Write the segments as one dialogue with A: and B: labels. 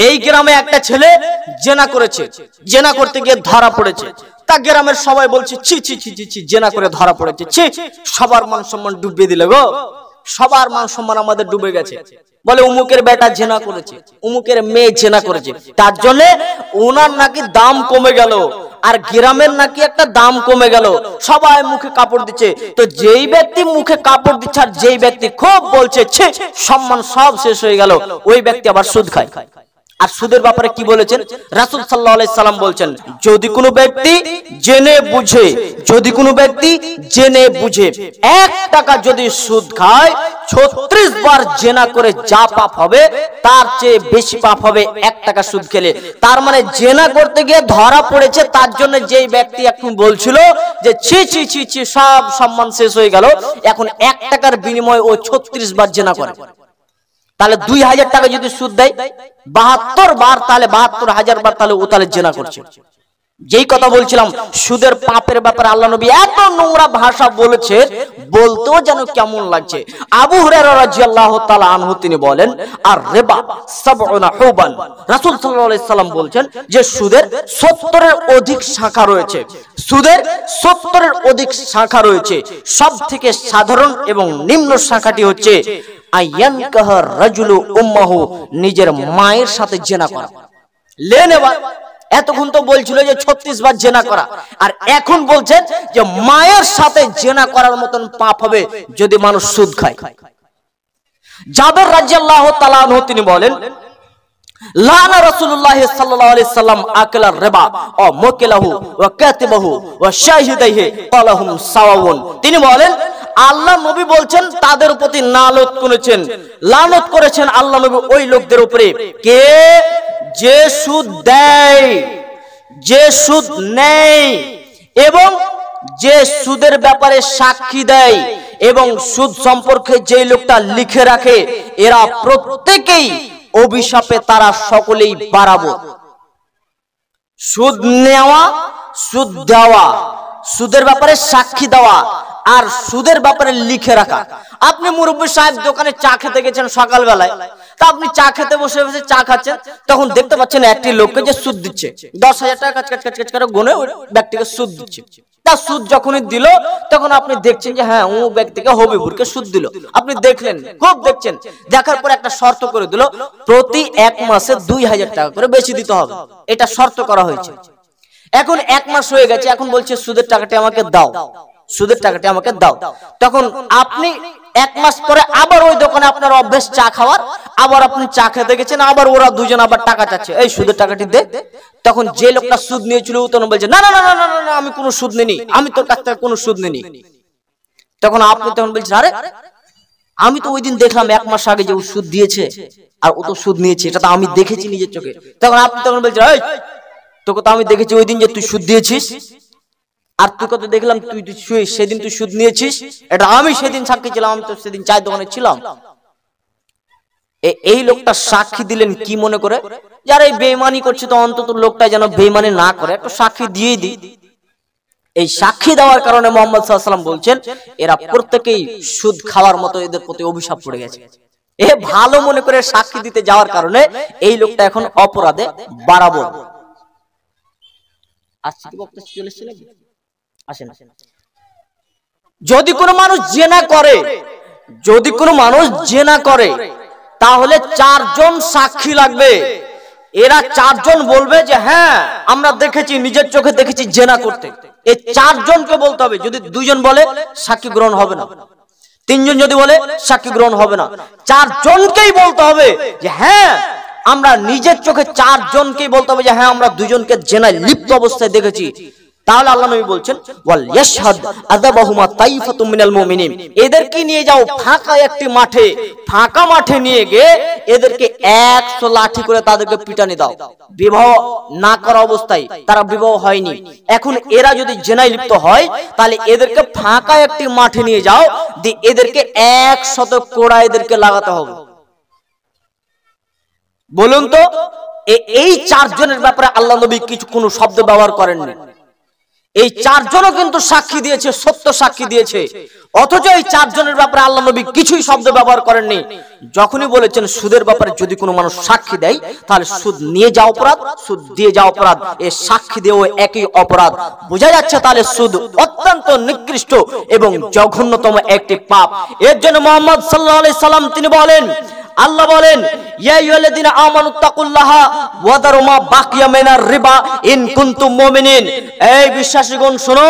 A: এই গ্রামে একটা ছেলে জেনা করেছে, জেনা করতে গিয়ে ধরা পড়েছে। তা গ্রামের সবাই বলছে ছি ছি ছি ছি ছি, জেনা করে ধরা পড়েছে, ছি। সবার মান সম্মান ডুবিয়ে দিলে গো, সবার মান সম্মান আমাদের ডুবে গেছে। বলে উমুকের বেটা জেনা করেছে, উমুকের মেয়ে জেনা করেছে, তার জন্য ওনার নাকি দাম কমে গেল, আর গ্রামের নাকি একটা দাম কমে গেল। সবাই মুখে কাপড় দিচ্ছে। তো যেই ব্যক্তি মুখে কাপড় দিচ্ছে আর যেই ব্যক্তি খুব বলছে ছি, সম্মান সব শেষ হয়ে গেল, ওই ব্যক্তি আবার সুদ খায়। আর সুদের ব্যাপারে কি বলেছেন রাসূল সাল্লাল্লাহু আলাইহি সাল্লাম? বলছেন যদি কোনো ব্যক্তি জেনে বুঝে, যদি কোনো ব্যক্তি জেনে বুঝে 1 টাকা যদি সুদ খায়, 36 বার জেনা করে যা পাপ হবে তার চেয়ে বেশি পাপ হবে 1 টাকা সুদ খেলে। তার মানে জেনা করতে গিয়ে ধরা পড়েছে, তার জন্য যেই ব্যক্তি এখন বলছিল যে ছি ছি ছি ছি সব সম্মান শেষ হয়ে গেল, এখন 1 টাকার বিনিময়ে ও 36 বার জেনা করে। তাহলে 2000 টাকা যদি সুদ দেয় 72 বার, তাহলে 72,000 বার, তাহলে ও তাহলে জেনা করছে। যেই কথা বলছিলাম সুদের পাপের ব্যাপারে আল্লাহ নবী এত নোংরা ভাষা বলেছে, বলতেও যেন কেমন লাগছে। আবু হুরায়রা রাদিয়াল্লাহু তাআলা আনহু তিনি বলেন আর রিবা 70 হুবান, রাসূল সাল্লাল্লাহু আলাইহি সাল্লাম বলছেন যে সুদের 70 এর অধিক শাখা রয়েছে, সুদের 70 এর অধিক শাখা রয়েছে। সব থেকে সাধারণ এবং নিম্ন শাখাটি হচ্ছে আয়ানকাহা রাজুলু উম্মাহু, নিজের মায়ের সাথে জেনা করা। লেন এবার এতক্ষণ তো বলছিল যে 36 বার জেনা করা, আর এখন বলছেন যে মায়ের সাথে জেনা করার মতন পাপ হবে যদি মানুষ সুদ খায়। জাবের রাদিয়াল্লাহু তাআলা আনহু তিনি বলেন লানা রাসূলুল্লাহ সাল্লাল্লাহু আলাইহি সাল্লাম আকলা রিবা ওয়া মুকিলাহু ওয়া কাতিবাহু ওয়া শাহিদাইহি তালাহুম সাওয়াউন। তিনি বলেন আল্লাহ নবী বলছেন তাদের প্রতি লানত করেছেন, লানত করেছেন আল্লাহ নবী ওই লোকদের উপরে কে যে সুদ দেয়, যে সুদ নেয় এবং যে সুদের ব্যাপারে সাক্ষী দেয় এবং সুদ সম্পর্কে যে লোকটা লিখে রাখে, এরা প্রত্যেকেই অভিশাপে তারা সকলেই বাড়াবো। সুদ নেওয়া, সুদ দেওয়া, সুদের ব্যাপারে সাক্ষী দেওয়া আর সুদের ব্যাপারে লিখে রাখা। আপনি মুরব্বি সাহেব দোকানে চা খেতে গেছেন সকালবেলায়, তা আপনি চা খেতে বসে বসে চা খাচ্ছেন, তখন দেখতে পাচ্ছেন একটি লোককে যে সুদ দিচ্ছে, 10,000 টাকা কাচ কাচ কাচ কাচ করে গুনে ওই ব্যক্তিকে সুদ দিচ্ছে। তা সুদ যখনই দিল তখন আপনি দেখছেন যে হ্যাঁ ও ব্যক্তিকে হবিবুরকে সুদ দিল, আপনি দেখলেন, খুব দেখছেন, দেখার পর একটা শর্ত করে দিল প্রতি 1 মাসে 2000 টাকা করে বেশি দিতে হবে, এটা শর্ত করা হয়েছে। এখন 1 মাস হয়ে গেছে, এখন বলছে সুদের টাকাটি আমাকে দাও, সুদের টাকাটি আমাকে দাও। তখন আপনি 1 মাস পরে আবার ওই দোকানে আপনার অভ্যেস চা খাওয়ার, আবার আপনি চা খেতে গেছেন, আবার ওরা দুজন আবার টাকা চাচ্ছে, এই সুদের টাকাটি দে। তখন যে লোকটা সুদ নিয়েছিল তখন বলছে না না না না না আমি কোনো সুদ নিইনি, আমি তোর কাছ থেকে কোনো সুদ নিইনি। তখন আপনি তখন বলছেন আরে আমি তো ওই দিন দেখলাম 1 মাস আগে যে ও সুদ দিয়েছে আর ও তো সুদ নিয়েছে, এটা তো আমি দেখেছি নিজের চোখে। তখন আপনি তখন বলছেন এই তোকে তো আমি দেখেছি ওই দিন যে তুই সুদ দিয়েছিস, আর তুই কত দেখলাম তুই সেদিন তুই সুদ নিয়েছিস, এটা আমি সেদিন সাক্ষী ছিলাম, আমি তো সেদিন চায়ের দোকানে ছিলাম। এই লোকটা সাক্ষী দিলেন কি মনে করে, যারা এই বেঈমানি করছে তো অন্তত লোকটা যেন বেঈমানি না করে, একটু সাক্ষী দিয়ে দিই। এই সাক্ষী দেওয়ার কারণে মুহাম্মদ সাল্লাল্লাহু আলাইহি ওয়াসাল্লাম বলছেন এরা প্রত্যেকেই সুদ খাওয়ার মতো এদের প্রতি অভিশাপ পড়ে গেছে। এ ভালো মনে করে সাক্ষী দিতে যাওয়ার কারণে এই লোকটা এখন অপরাধে বাড়াবো। আজকে কি বক্তব্য চলেছে নাকি? আসেন। যদি কোনো মানুষ জেনা করে, যদি কোনো মানুষ জেনা করে তাহলে 4 জন সাক্ষী লাগবে। এরা 4 জন বলবে যে হ্যাঁ আমরা দেখেছি, নিজের চোখে দেখেছি জেনা করতে। এই 4 জনকে বলতে হবে। যদি 2 জন বলে সাক্ষী গ্রহণ হবে না, 3 জন যদি বলে সাক্ষী গ্রহণ হবে না, 4 জনকেই বলতে হবে যে হ্যাঁ আমরা নিজের চোখে, 4 জনকেই বলতে হবে যে হ্যাঁ আমরা 2 জনকে জেনায় লিপ্ত অবস্থায় দেখেছি। তাহলে আল্লাহ নবী বলছেন ওয়াল ইয়াশহাদ আযাবাহুমা তাইফাতুম মিনাল মুমিনিন, এদেরকে নিয়ে যাও ফাঁকা একটি মাঠে, ফাঁকা মাঠে নিয়ে গিয়ে এদেরকে 100 লাঠি করে তাদেরকে পিটানি দাও। বিবাহ না করা অবস্থায়, তারা বিবাহ হয়নি, এখন এরা যদি জেনায় লিপ্ত হয় তাহলে এদেরকে ফাঁকা একটি মাঠে নিয়ে যাও, দিয়ে এদেরকে 100 কোড়া এদেরকে লাগাতে হবে। বলুন তো এই 4 জনের ব্যাপারে আল্লাহ নবী কিছু কোনো শব্দ ব্যবহার করেননি। এই চারজনও কিন্তু সাক্ষী দিয়েছে, সত্য সাক্ষী দিয়েছে, অথচ এই চারজনের ব্যাপারে আল্লাহ নবী কিছুই শব্দ ব্যবহার করেননি। যখনই বলেছেন সুদের ব্যাপারে যদি কোনো মানুষ সাক্ষী দেয় তাহলে সুদ নিয়ে যাওয়া অপরাধ, সুদ দিয়ে যাওয়া অপরাধ, এ সাক্ষী দেওয়া একই অপরাধ। বোঝা যাচ্ছে তাহলে সুদ অত্যন্ত নিকৃষ্ট এবং জঘন্যতম একটি পাপ। এর জন্য মুহাম্মদ সাল্লাল্লাহু আলাইহি সাল্লাম তিনি বলেন, আল্লাহ বলেন, ইয়া আইয়ুহাল্লাযীনা আমানুত্তাকুল্লাহা ওয়া দারু মা বাকিয়া মিনার রিবা ইন কুনতুম মুমিনিন। এই বিশ্বাসীগণ শোনো,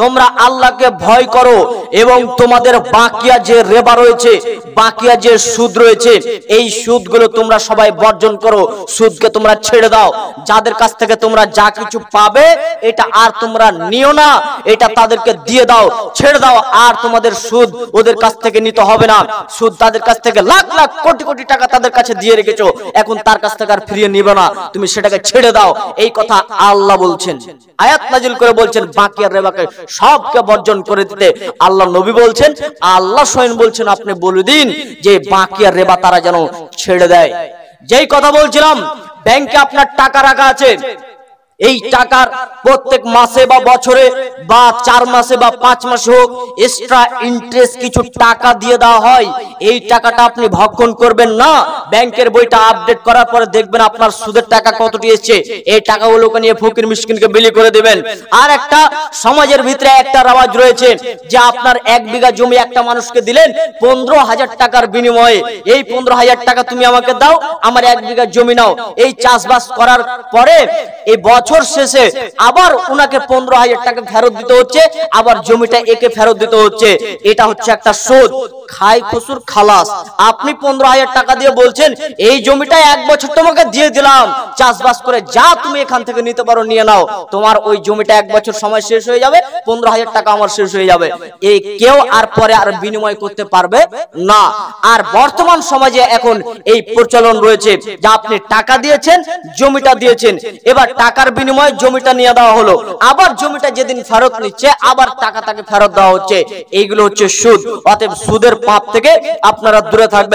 A: তোমরা আল্লাহকে ভয় করো এবং তোমাদের বাকিয়া যে রিবা রয়েছে, বাকিয়া যে সুদ রয়েছে, এই সুদগুলো তোমরা সবাই বর্জন করো, সুদকে তোমরা ছেড়ে দাও। যাদের কাছ থেকে তোমরা যা কিছু পাবে এটা আর তোমরা নিও না, এটা তাদেরকে দিয়ে দাও, ছেড়ে দাও। আর তোমাদের সুদ ওদের কাছ থেকে নিতে হবে না। সুদ তাদের কাছ থেকে লাখ লাখ কোটি কোটি টাকা তাদের কাছে দিয়ে রেখেছো, এখন তার কাছ থেকে আর ফিরিয়ে নিবে না, তুমি সেটাকে ছেড়ে দাও। এই কথা আল্লাহ বলছেন, আয়াত নাজিল করে বলছেন বাকিয়া রিবাকে সবকে বর্জন করে দিতে। আল্লাহ নবী বলছেন, আল্লাহ স্বয়ং বলছেন আপনি বলে দিন যে বাকিয়া রিবা তারা যেন ছেড়ে দেয়। যেই কথা বলছিলাম, ব্যাংকে আপনার টাকা রাখা আছে, এই টাকার প্রত্যেক মাসে বা বছরে বা 4 মাসে বা 5 মাসে হোক এক্সট্রা ইন্টারেস্ট কিছু টাকা দিয়ে দেওয়া হয়। এই টাকাটা আপনি ভক্ষণ করবেন না। ব্যাংকের বইটা আপডেট করার পরে দেখবেন আপনার সুদের টাকা কতটি এসেছে, এই টাকাগুলোকে নিয়ে ফকির মিসকিনকে বিলি করে দিবেন। আর একটা সমাজের ভিতরে একটা রাওয়াজ রয়েছে যে আপনার 1 বিঘা জমি একটা মানুষকে দিলেন 15,000 টাকার বিনিময়ে, এই 15,000 টাকা তুমি আমাকে দাও, আমার 1 বিঘা জমি নাও। এই চাষবাস করার পরে এই বছর শেষে আবার উনাকে 15,000 টাকা ফেরত দিতে হচ্ছে, আবার জমিটা একে ফেরত দিতে হচ্ছে। এটা হচ্ছে একটা সুদ, খাই খুসুর খালাস। আপনি 15,000 টাকা দিয়ে বলছেন এই জমিটা 1 বছর তোমাকে দিয়ে দিলাম, চাষবাস করে যা তুমি এখান থেকে নিতে পারো নিয়ে নাও। তোমার ওই জমিটা 1 বছর সময় শেষ হয়ে যাবে, 15,000 টাকা আমার শেষ হয়ে যাবে। এই কেউ আর পরে আর বিনিময় করতে পারবে না। আর বর্তমান সমাজে এখন এই প্রচলন রয়েছে যে আপনি টাকা দিয়েছেন, জমিটা দিয়েছেন, এবার টাকার বিনিময়ে জমিটা নিয়ে দেওয়া হলো, আবার জমিটা যেদিন ফেরত নিচ্ছে আবার টাকা তাকে ফেরত দেওয়া হচ্ছে। এইগুলো হচ্ছে সুদ। অতএব সুদের পাপ থেকে আপনারা দূরে থাকবেন।